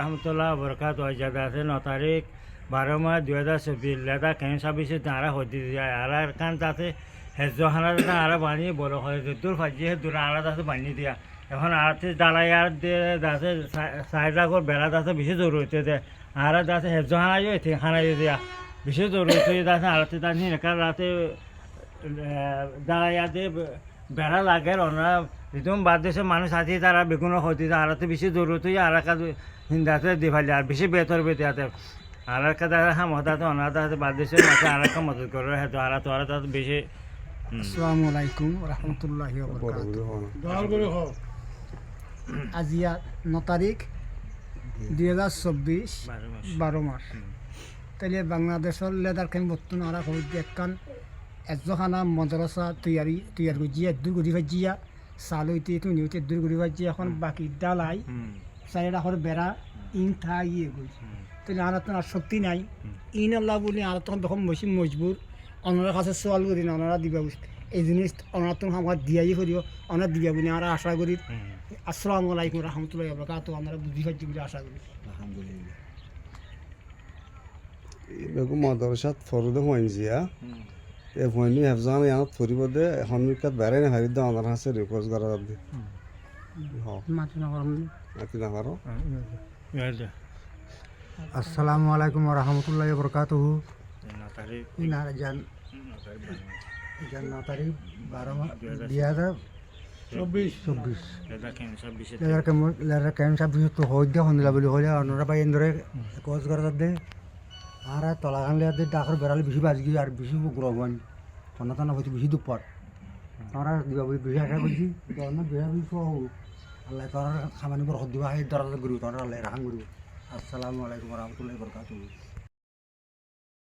রহমতুল্লাহ বরকাত ওয়াজাদা আছে 9 তারিখ 12 মাস 2024 লেদা কেন সাবিসে তারা হদি যায় আর কান তাতে হেজহানা আর বানি বড় হয় দূর ফাজি দূর আলাদ আছে বানি দিয়া এখন আরতে দালাই আর দাসে সাইডা কর বেড়া দাসে বেশি জরুরত দে আর দাসে হেজহানা যে খানা দিয়া বেশি জরুরত দাসে আরতে দানি একা রাতে দালাই আর বেড়া লাগে ওনারা একদম বাদ দেশের মানুষ আছে তারা বেগুন হতে আরাতে বেশি জরুরত আর কাজ হিন্দাতে দিভালি আর বেশি বেতর বেতে আর কাদা হাম হতাতে অনাথ বাদ দেশের মাঝে আর একটা মদত করে হয়তো আর তো আর তাতে বেশি। আসসালামু আলাইকুম রহমতুল্লাহি আজিয়া 9 তারিখ 2024 12 মাস তাইলে বাংলাদেশের লেদার কেন বর্তমান আর একখান এজখানা মদ্রাসা তৈয়ার করছিয়া দূর করি ভাজিয়া সালইতে তো নিউতে দূর করি ভাজিয়া এখন বাকি ডালাই চারিটা করে বেড়া ইন থাইয়ে গই তাহলে আর তো আর শক্তি নাই ইন আল্লাহ বলি আর তখন তখন বেশি মজবুর ওনার কাছে সোয়াল করি না ওনারা দিবা এই জিনিস ওনার তো আমার দিয়াই করিও ওনার দিবা বলে আমরা আশা করি। আসসালামু আলাইকুম রহমতুল্লাহি ওয়া বারাকাতুহু আমরা বুদ্ধি পাচ্ছি বলে আশা করি আলহামদুলিল্লাহ বেগম মাদ্রাসাত ফরদে হইনজিয়া এ হইনি হেফজান ইয়ানত ফরিব দে হনমিকাত বেরে না হারিদ আমার হাসে রিকোয়েস্ট করা যাবে মাতি না করম আতি না পারো আসসালামু আলাইকুম ওয়া রাহমাতুল্লাহি ওয়া বারাকাতুহু 9 তারিখ ইনা জান 9 তারিখ 12 মাস 2024 লেদা কেন সাবিসে লেদার কেন সাবিসে তো হই দে হন্দিলা বলি হইলে ওনারা ভাই এন্দরে কোজ করা দে আর তলা গান লে ডাকর বেড়ালে বেশি বাজ গিয়ে আর বেশি গ্রহণ ঠান্ডা ঠান্ডা হইতে বেশি দুপার আমরা দিবা বলি বেশি আশা করছি না বেড়া বেশি আল্লাহ তোর খামানি বরকত দিবা এই দরজা করিব তোর আল্লাহ রাহান করিব। আসসালামু আলাইকুম ওয়া রাহমাতুল্লাহি ওয়া বারাকাতুহু।